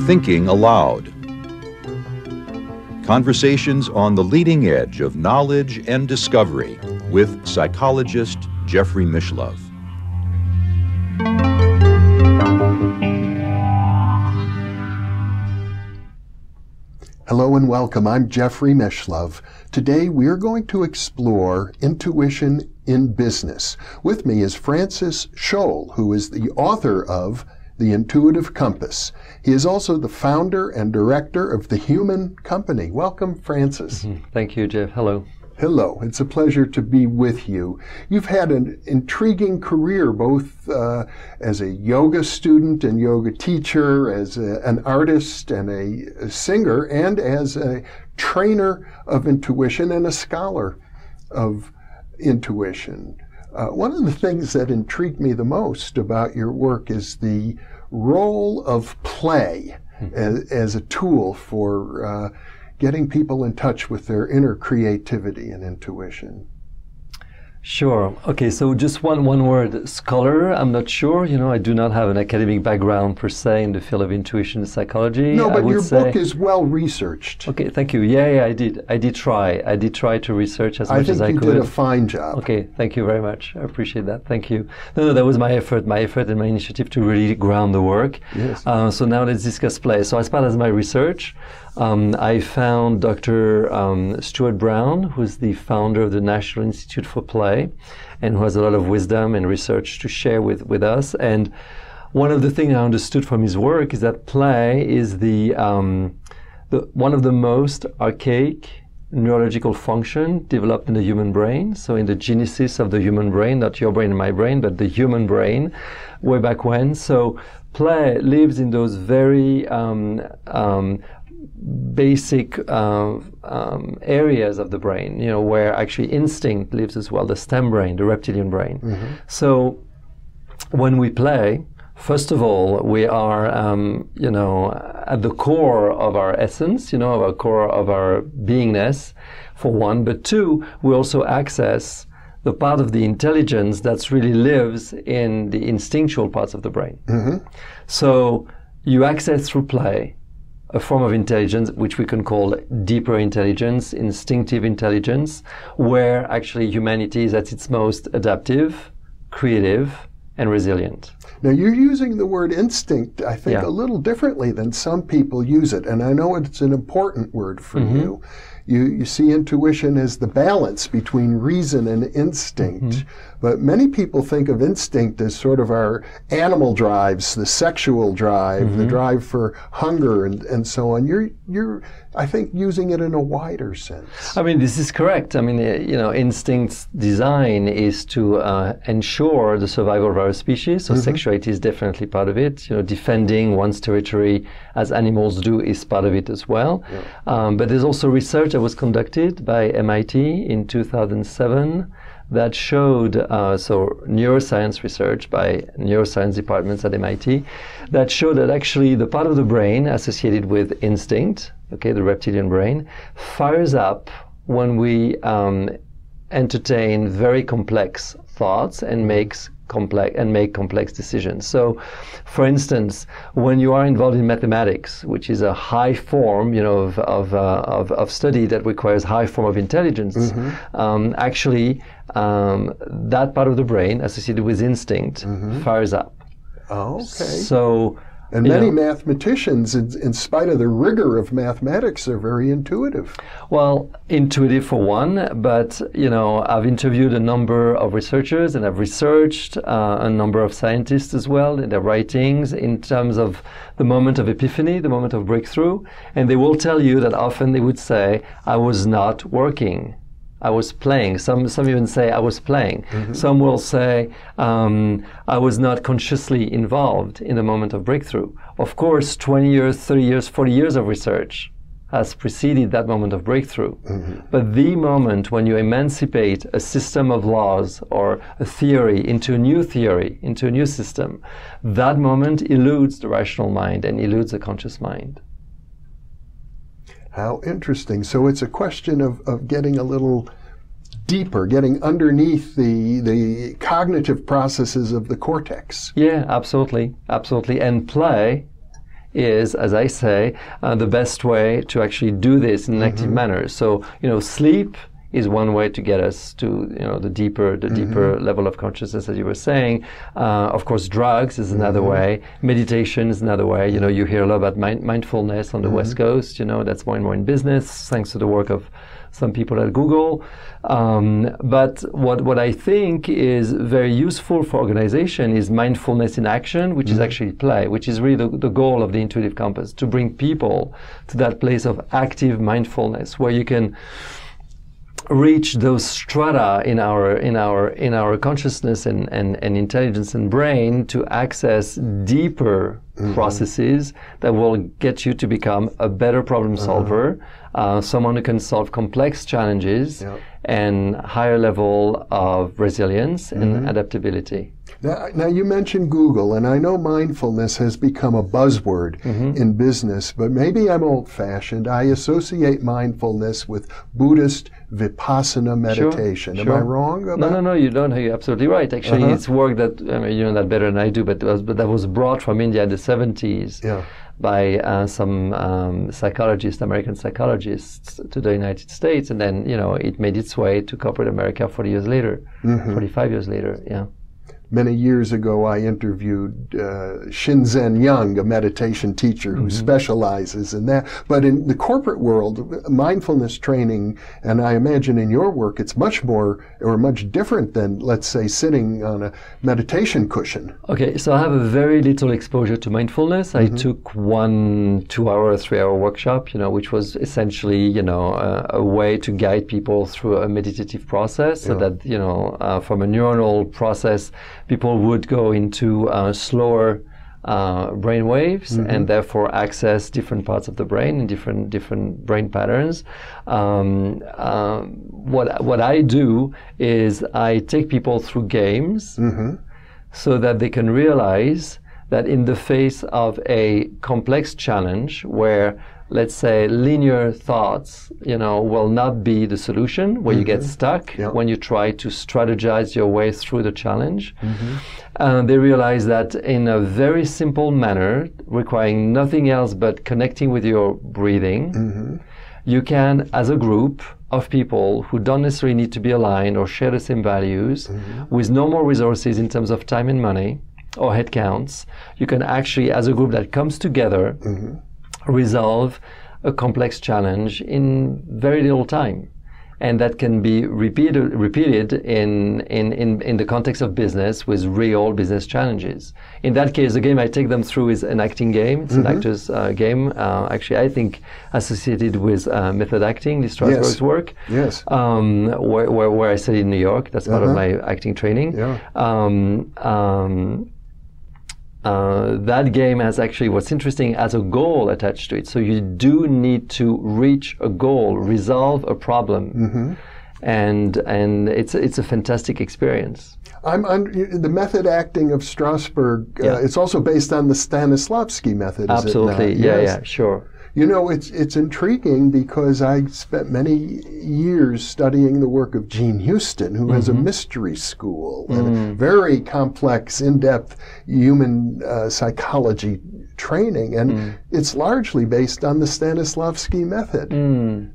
Thinking Aloud. Conversations on the leading edge of knowledge and discovery with psychologist Jeffrey Mishlove. Hello and welcome. I'm Jeffrey Mishlove. Today we are going to explore intuition in business. With me is Francis Cholle, who is the author of The Intuitive Compass. He is also the founder and director of The Human Company. Welcome, Francis. Thank you, Jeff. Hello. Hello. It's a pleasure to be with you. You've had an intriguing career, both as a yoga student and yoga teacher, as an artist and a singer, and as a trainer of intuition and a scholar of intuition. One of the things that intrigued me the most about your work is the role of play as a tool for getting people in touch with their inner creativity and intuition. Sure. Okay, so just one word, scholar. I'm not sure. I do not have an academic background per se in the field of intuition and psychology. No, but your book is well researched. Okay, thank you. Yeah, I did. I did try to research as much as I could. I think you did a fine job. Okay, thank you very much. I appreciate that. Thank you. No, that was my effort and my initiative to really ground the work. Yes. So now let's discuss play. So as part of my research, I found Dr. Stuart Brown, who's the founder of the National Institute for Play, and who has a lot of wisdom and research to share with us. And one of the things I understood from his work is that play is one of the most archaic neurological function developed in the human brain. So in the genesis of the human brain, not your brain and my brain, but the human brain, way back when. So play lives in those very basic areas of the brain, where actually instinct lives as well, the stem brain, the reptilian brain. Mm-hmm. So when we play, first of all, we are, at the core of our essence, of our core of our beingness, for one. But two, we also access the part of the intelligence that really lives in the instinctual parts of the brain. Mm-hmm. So you access through play a form of intelligence which we can call deeper intelligence, instinctive intelligence, where actually humanity is at its most adaptive, creative, and resilient. Now you're using the word instinct, I think, a little differently than some people use it, and I know it's an important word for you. You see intuition as the balance between reason and instinct, but many people think of instinct as sort of our animal drives, the sexual drive, the drive for hunger, and so on. You're, I think, using it in a wider sense. I mean, this is correct. I mean, instinct's design is to ensure the survival of our species, so sexuality is definitely part of it. Defending one's territory as animals do is part of it as well. Yeah. But there's also research that was conducted by MIT in 2007 that showed, so neuroscience research by neuroscience departments at MIT, that showed that actually the part of the brain associated with instinct, the reptilian brain, fires up when we entertain very complex thoughts and make complex decisions. So, for instance, when you are involved in mathematics, which is a high form, of study that requires high form of intelligence, actually, that part of the brain associated with instinct fires up. Oh, okay. So. And many mathematicians, in spite of the rigor of mathematics, are very intuitive. Well, intuitive for one, but, I've interviewed a number of researchers and I've researched a number of scientists as well in their writings in terms of the moment of epiphany, the moment of breakthrough. And they will tell you that often they would say, I was not working. I was playing. Some even say I was playing. Some will say I was not consciously involved in the moment of breakthrough. Of course, 20 years, 30 years, 40 years of research has preceded that moment of breakthrough. But the moment when you emancipate a system of laws or a theory, into a new system, that moment eludes the rational mind and eludes the conscious mind. How interesting. So it's a question of getting a little deeper, getting underneath the cognitive processes of the cortex. Yeah, absolutely, absolutely. And play is, as I say, the best way to actually do this in an active manner. So, sleep is one way to get us to, the deeper level of consciousness, as you were saying. Of course, drugs is another way. Meditation is another way. You hear a lot about mindfulness on the West Coast. That's more and more in business, thanks to the work of some people at Google. But what I think is very useful for organization is mindfulness in action, which is actually play, which is really the goal of the Intuitive Compass, to bring people to that place of active mindfulness where you can reach those strata in our consciousness and intelligence and brain to access deeper processes that will get you to become a better problem solver, someone who can solve complex challenges and higher level of resilience and adaptability. Now, you mentioned Google, and I know mindfulness has become a buzzword in business, but maybe I'm old-fashioned. I associate mindfulness with Buddhist Vipassana meditation. Sure. Am I wrong about No, you don't. You're absolutely right. Actually, it's work that, you know that better than I do, but that was brought from India in the 70s by some American psychologists to the United States, and then, it made its way to corporate America 40 years later, 45 years later, Many years ago, I interviewed Shinzen Young, a meditation teacher who specializes in that. But in the corporate world, mindfulness training, and I imagine in your work, it's much more or much different than, let's say, sitting on a meditation cushion. Okay, so I have a very little exposure to mindfulness. I took one 2-hour, 3-hour workshop, which was essentially, a way to guide people through a meditative process so that, from a neuronal process, people would go into slower brain waves and therefore access different parts of the brain and different brain patterns. What I do is I take people through games so that they can realize that in the face of a complex challenge where, let's say, linear thoughts, will not be the solution, where you get stuck when you try to strategize your way through the challenge. They realize that in a very simple manner, requiring nothing else but connecting with your breathing, you can, as a group of people who don't necessarily need to be aligned or share the same values, with no more resources in terms of time and money or head counts, you can actually, as a group that comes together, resolve a complex challenge in very little time. And that can be repeated in the context of business with real business challenges. In that case, the game I take them through is an acting game. It's an actor's game, actually, I think, associated with method acting, Lee Strasberg's work. Yes. Where I studied in New York. That's part of my acting training. That game has actually, what's interesting, has a goal attached to it. So you do need to reach a goal, resolve a problem, and it's a fantastic experience. The method acting of Strasberg. It's also based on the Stanislavsky method. Absolutely, is it not? Yes. Sure. It's intriguing because I spent many years studying the work of Gene Houston, who has a mystery school and very complex, in-depth human psychology training, and it's largely based on the Stanislavsky method.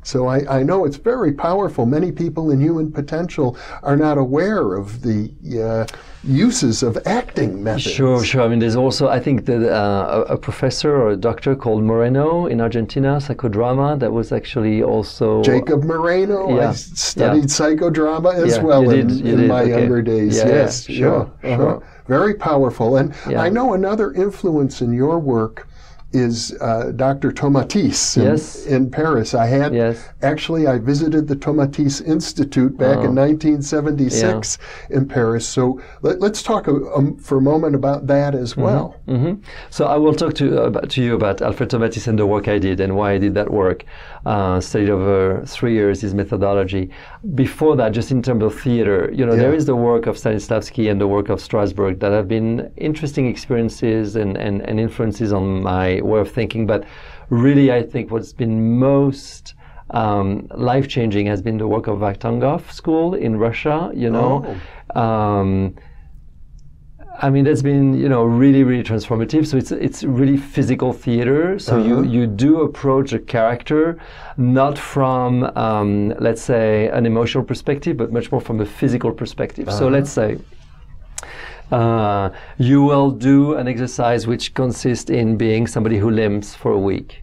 So I know it's very powerful. Many people in Human Potential are not aware of the uses of acting methods. Sure. I mean, there's also, I think, that a professor or a doctor called Moreno in Argentina, psychodrama, that was actually also... Jacob Moreno? I studied psychodrama as well in my younger days. Yes. Sure. Very powerful. And I know another influence in your work is Dr. Tomatis in Paris. Actually, I visited the Tomatis Institute back in 1976 in Paris. So let's talk for a moment about that as well. So I will talk to you about Alfred Tomatis and the work I did and why I did that work. Studied over 3 years his methodology. Before that, just in terms of theater, there is the work of Stanislavsky and the work of Strasberg that have been interesting experiences and influences on my way of thinking. But really, I think what's been most life-changing has been the work of Vakhtangov School in Russia, you know. I mean, that's been, you know, really, really transformative. So it's really physical theater. So you do approach a character not from, let's say, an emotional perspective, but much more from a physical perspective. So let's say you will do an exercise which consists in being somebody who limps for a week.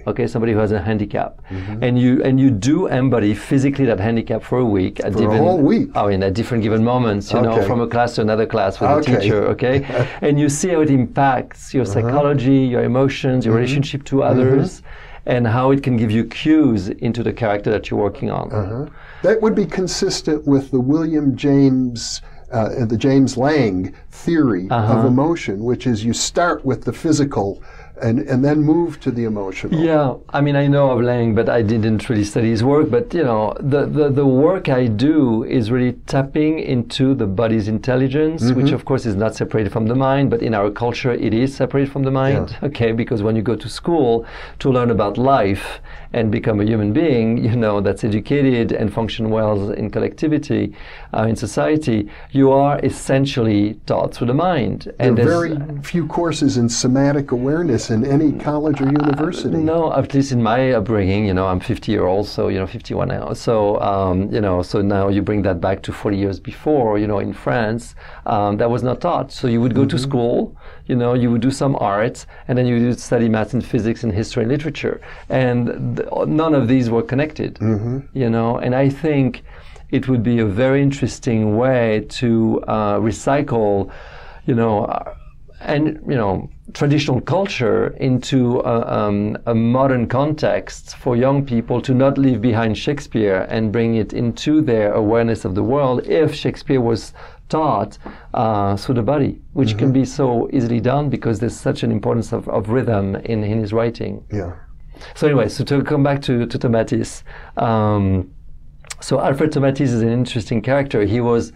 Okay, somebody who has a handicap, and you do embody physically that handicap for a week at a whole week. At different given moments, you know, from a class to another class with a teacher. Okay, and you see how it impacts your psychology, your emotions, your relationship to others, and how it can give you cues into the character that you're working on. That would be consistent with the William James. The James Lang theory of emotion, which is you start with the physical and then move to the emotional. Yeah, I mean, I know of Lang, but I didn't really study his work. But, you know, the work I do is really tapping into the body's intelligence, which, of course, is not separated from the mind. But in our culture, it is separated from the mind, okay? Because when you go to school to learn about life and become a human being, you know, that's educated and function well in collectivity, in society, you are essentially taught through the mind. And there are very few courses in somatic awareness in any college or university. No, at least in my upbringing, you know, I'm 50-year-old, so, you know, 51 now. So, you know, so now you bring that back to 40 years before, you know, in France, that was not taught. So you would go to school, you know, you would do some art, and then you would study math and physics and history and literature. And none of these were connected, you know, and I think it would be a very interesting way to recycle, you know, traditional culture into a modern context for young people to not leave behind Shakespeare and bring it into their awareness of the world if Shakespeare was taught through the body, which can be so easily done because there's such an importance of rhythm in his writing. Yeah. So anyway, so to come back to Tomatis, so Alfred Tomatis is an interesting character. He was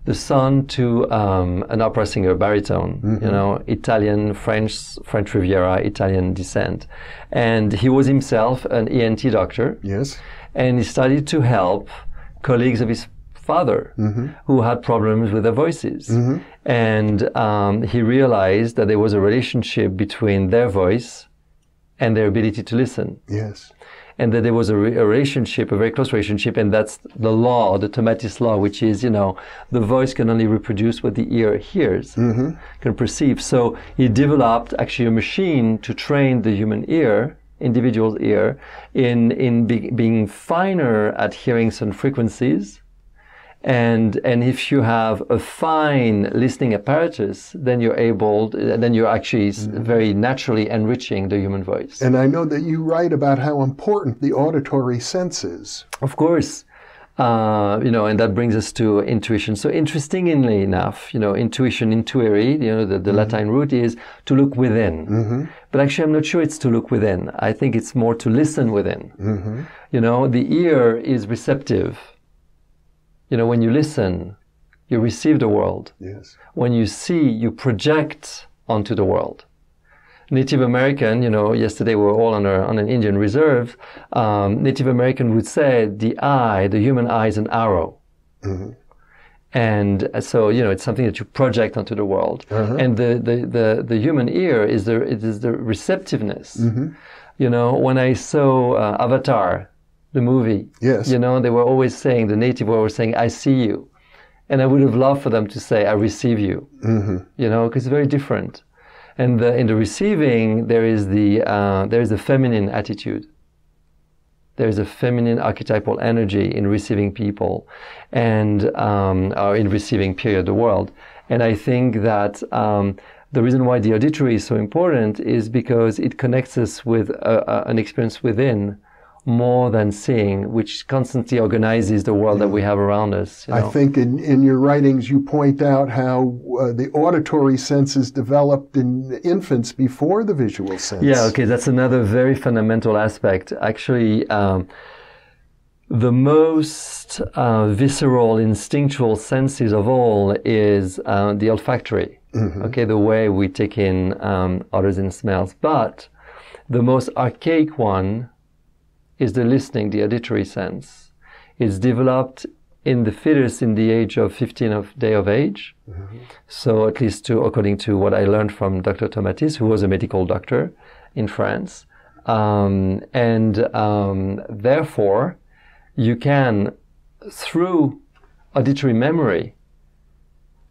the son to an opera singer, baritone, you know, Italian, French Riviera, Italian descent. And he was himself an ENT doctor. Yes. And he started to help colleagues of his father who had problems with their voices. And he realized that there was a relationship between their voice and their ability to listen. Yes. And that there was a relationship, a very close relationship, and that's the law, the Tomatis law, which is, you know, the voice can only reproduce what the ear hears, can perceive. So he developed actually a machine to train the human ear, individual's ear, in being finer at hearing certain frequencies. And if you have a fine listening apparatus, then you're actually very naturally enriching the human voice. And I know that you write about how important the auditory sense is. Of course. You know, and that brings us to intuition. So interestingly enough, you know, intuition, intuere, you know, the Latin root is to look within. But actually, I'm not sure it's to look within. I think it's more to listen within. You know, the ear is receptive. You know, when you listen, you receive the world. Yes. When you see, you project onto the world. Native American, you know, yesterday we were all on an Indian reserve. Native American would say the human eye is an arrow. And so, you know, it's something that you project onto the world. And the human ear is the receptiveness. You know, when I saw Avatar, the movie. Yes. You know, they were always saying, the native were always saying, I see you. And I would have loved for them to say, I receive you. You know, because it's very different. And in the receiving, there is the feminine attitude. There is a feminine archetypal energy in receiving people and or in receiving, period, the world. And I think that the reason why the auditory is so important is because it connects us with an experience within, more than seeing, which constantly organizes the world that we have around us. You know? I think in your writings you point out how the auditory sense is developed in infants before the visual sense. Yeah, okay, that's another very fundamental aspect. Actually, the most visceral, instinctual senses of all is the olfactory, okay, the way we take in odors and smells. But the most archaic one is the listening, the auditory sense. It's developed in the fetus in the age of 15 day of age. So at least according to what I learned from Dr. Tomatis, who was a medical doctor in France. Therefore, you can, through auditory memory,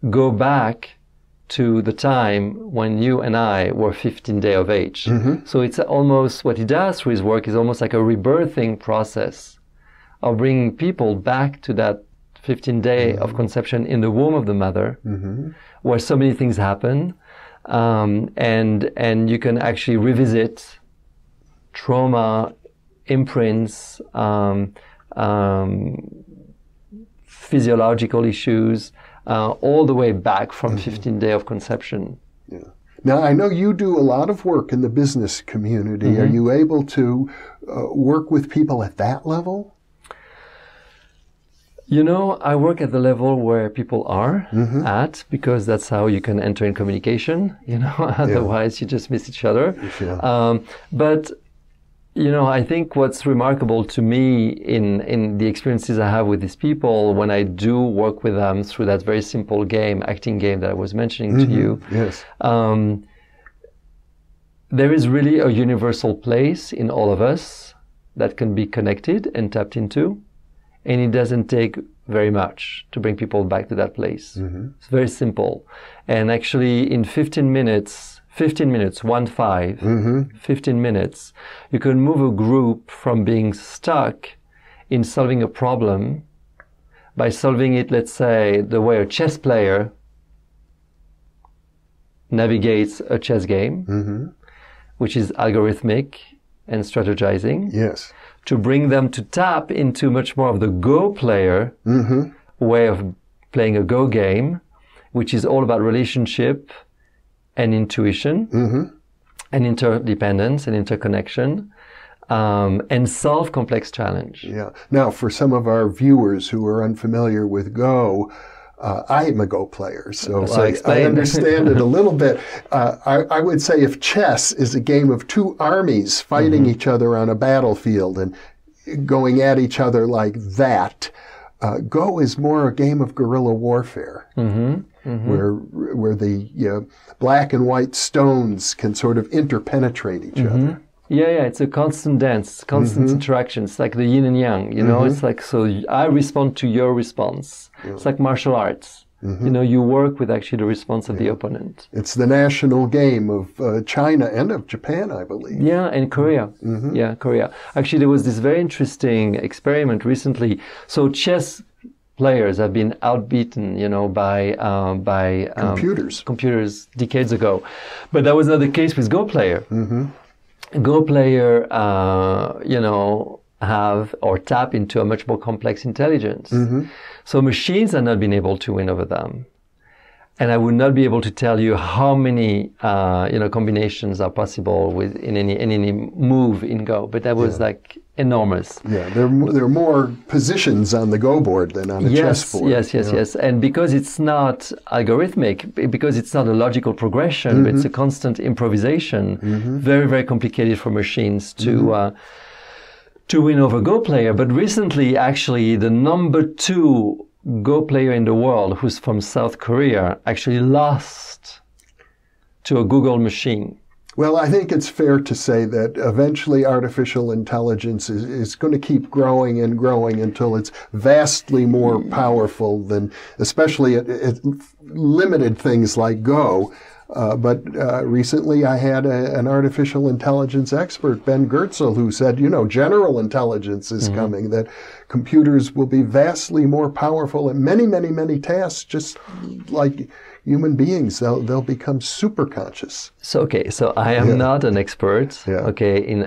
go back to the time when you and I were 15 day of age. So it's almost, what he does through his work is almost like a rebirthing process of bringing people back to that 15 day of conception in the womb of the mother, where so many things happen, and you can actually revisit trauma, imprints, physiological issues, all the way back from 15 day of conception. Yeah. Now, I know you do a lot of work in the business community. Are you able to work with people at that level? You know, I work at the level where people are at, because that's how you can enter in communication, you know, otherwise you just miss each other. But, you know, I think what's remarkable to me in the experiences I have with these people, when I do work with them through that very simple game, acting game that I was mentioning to you, there is really a universal place in all of us that can be connected and tapped into. And it doesn't take very much to bring people back to that place. It's very simple. And actually in 15 minutes, 15 minutes, 15 minutes, you can move a group from being stuck in solving a problem by solving it, let's say, the way a chess player navigates a chess game, which is algorithmic and strategizing. Yes. To bring them to tap into much more of the Go player way of playing a Go game, which is all about relationship and intuition and interdependence and interconnection, and solve complex challenge. Yeah. Now, for some of our viewers who are unfamiliar with Go, I am a Go player, so I understand it a little bit. I would say if chess is a game of two armies fighting each other on a battlefield and going at each other like that, Go is more a game of guerrilla warfare, where the black and white stones can sort of interpenetrate each other. Yeah, it's a constant dance, constant interaction. It's like the yin and yang, you know, it's like, so I respond to your response. It's like martial arts. You know, you work with actually the response of the opponent. It's the national game of China and of Japan, I believe. Yeah, and Korea. Yeah, Korea. Actually, there was this very interesting experiment recently. So chess players have been outbeaten, you know, by computers decades ago. But that was not the case with Go player. Go player, you know, have or tap into a much more complex intelligence. So machines have not been able to win over them. And I would not be able to tell you how many, you know, combinations are possible in any move in Go. But that was like enormous. Yeah, there are more positions on the Go board than on a chessboard. Yes. And because it's not algorithmic, because it's not a logical progression, but it's a constant improvisation, very, very complicated for machines to win over Go player. But recently, actually, the number 2 Go player in the world, who's from South Korea, actually lost to a Google machine. Well, I think it's fair to say that eventually artificial intelligence is going to keep growing and growing until it's vastly more powerful than, especially at limited things like Go. But recently I had an artificial intelligence expert, Ben Goertzel, who said, you know, general intelligence is coming, that computers will be vastly more powerful at many, many, many tasks, just like human beings. They'll become super conscious. So I am not an expert, in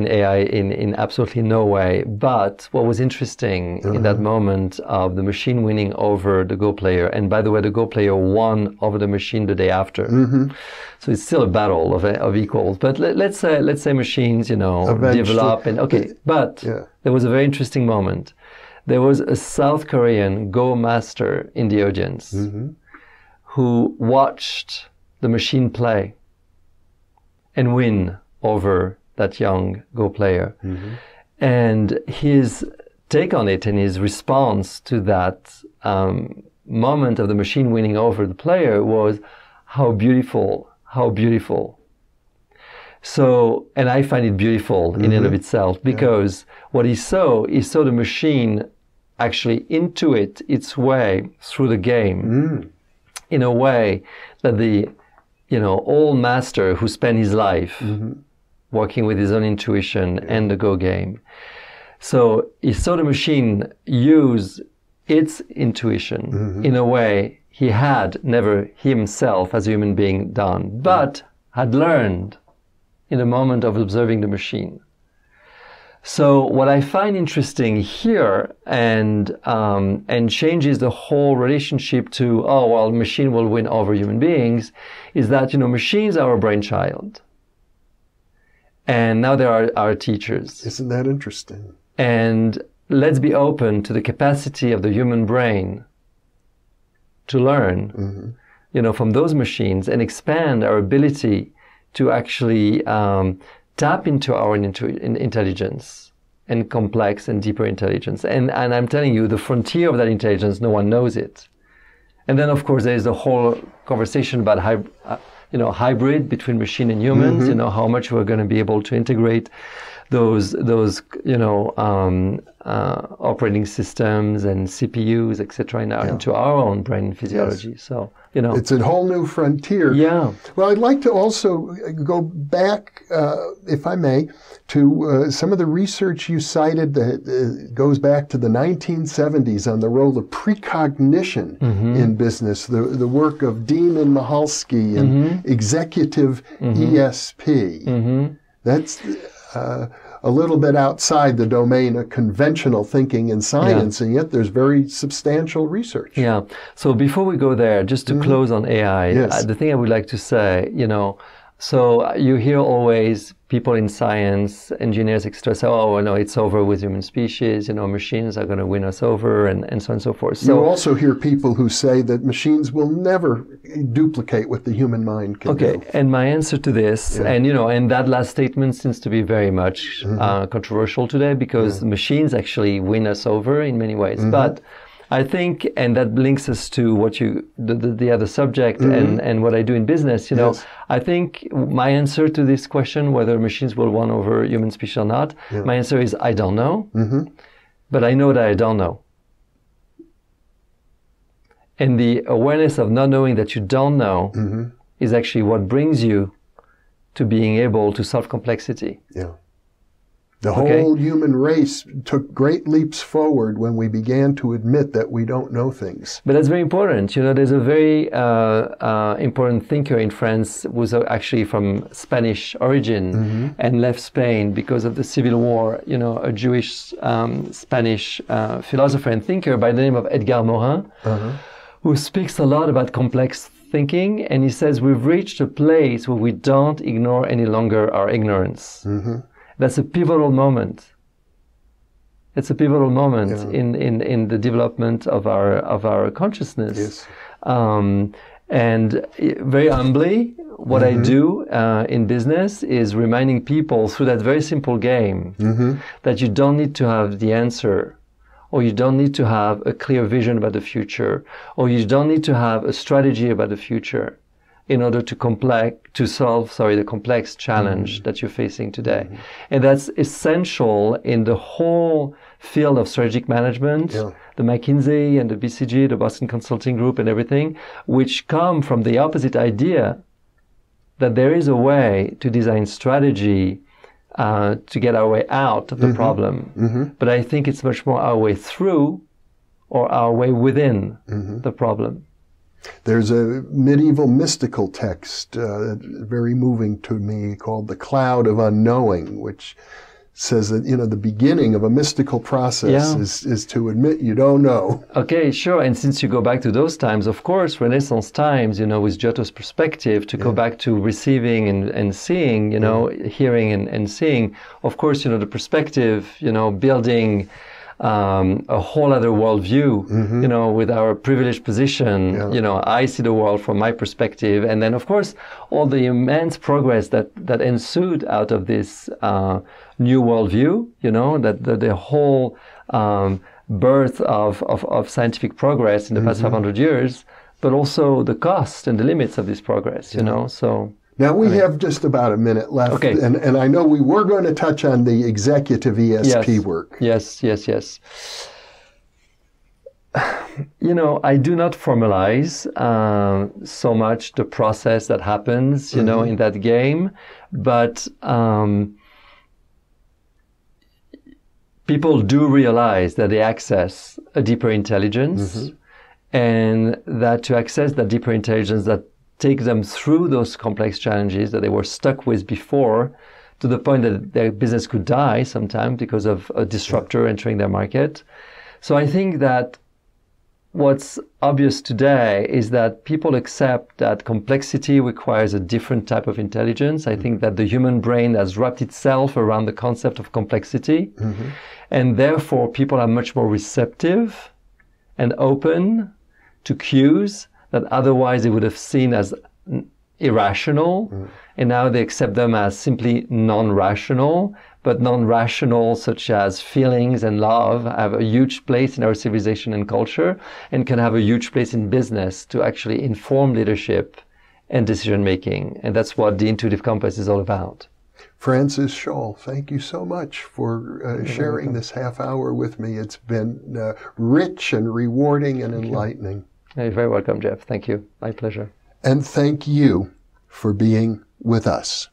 AI in absolutely no way. But what was interesting in that moment of the machine winning over the Go player, and by the way, the Go player won over the machine the day after. So it's still a battle of equals. But let's say machines, you know, develop and But there was a very interesting moment. There was a South Korean Go master in the audience who watched the machine play and win over that young Go player. And his take on it and his response to that moment of the machine winning over the player was, how beautiful, how beautiful. So, and I find it beautiful in and of itself, because what he saw the machine actually intuit its way through the game in a way that the, old master who spent his life working with his own intuition and the Go game. So he saw the machine use its intuition in a way he had never himself as a human being done, but had learned in the moment of observing the machine. So what I find interesting here and changes the whole relationship to, oh, well, machine will win over human beings, is that, machines are our brainchild. And now they are our teachers. Isn't that interesting? And let's be open to the capacity of the human brain to learn, from those machines and expand our ability to actually tap into our intelligence and complex and deeper intelligence. And I'm telling you, the frontier of that intelligence, no one knows it. And then, of course, there's the whole conversation about hybrid between machine and humans, how much we're going to be able to integrate those operating systems and CPUs, etc., into our own brain physiology. Yes. So, it's a whole new frontier. Yeah. Well, I'd like to also go back, if I may, to some of the research you cited that goes back to the 1970s on the role of precognition in business, the work of Dean and Mihalski and executive ESP. That's a little bit outside the domain of conventional thinking in science, and yet there's very substantial research. Yeah. So before we go there, just to close on AI, the thing I would like to say, so you hear always people in science, engineers, etc., say, oh, no, it's over with human species, machines are going to win us over, and so on and so forth. So you also hear people who say that machines will never duplicate what the human mind can do. Okay, and my answer to this, and that last statement seems to be very much controversial today, because machines actually win us over in many ways. But I think, and that links us to what the other subject and what I do in business, I think my answer to this question, whether machines will win over human species or not, my answer is I don't know, but I know that I don't know. And the awareness of not knowing that you don't know is actually what brings you to being able to solve complexity. Yeah. The whole human race took great leaps forward when we began to admit that we don't know things. But that's very important. There's a very important thinker in France who was actually from Spanish origin and left Spain because of the Civil War, a Jewish Spanish philosopher and thinker by the name of Edgar Morin, who speaks a lot about complex thinking. And he says, we've reached a place where we don't ignore any longer our ignorance. That's a pivotal moment. It's a pivotal moment in the development of our consciousness. Yes. And very humbly, what I do in business is reminding people through that very simple game that you don't need to have the answer, or you don't need to have a clear vision about the future, or you don't need to have a strategy about the future in order to solve the complex challenge that you're facing today. And that's essential in the whole field of strategic management, the McKinsey and the BCG, the Boston Consulting Group and everything, which come from the opposite idea that there is a way to design strategy to get our way out of the problem. But I think it's much more our way through or our way within the problem. There's a medieval mystical text, very moving to me, called The Cloud of Unknowing, which says that, the beginning of a mystical process is to admit you don't know. Okay, sure. And since you go back to those times, of course, Renaissance times, with Giotto's perspective, to go back to receiving and seeing, hearing and seeing, of course, the perspective, building a whole other worldview, you know, with our privileged position. You know, I see the world from my perspective, and then of course all the immense progress that ensued out of this new worldview. You know, that the whole birth of scientific progress in the past 500 years, but also the cost and the limits of this progress. You know, so. Now we have just about a minute left, okay. and I know we were going to touch on the executive ESP work. Yes. You know, I do not formalize so much the process that happens, you know, in that game, but people do realize that they access a deeper intelligence, and that to access that deeper intelligence that take them through those complex challenges that they were stuck with before, to the point that their business could die sometime because of a disruptor entering their market. So I think that what's obvious today is that people accept that complexity requires a different type of intelligence. I think that the human brain has wrapped itself around the concept of complexity, and therefore people are much more receptive and open to cues that otherwise they would have seen as irrational, and now they accept them as simply non-rational. But non-rational, such as feelings and love, have a huge place in our civilization and culture, and can have a huge place in business to actually inform leadership and decision-making. And that's what the Intuitive Compass is all about. Francis Cholle, thank you so much for sharing this half hour with me. It's been rich and rewarding and enlightening. You're very welcome, Jeff. Thank you. My pleasure. And thank you for being with us.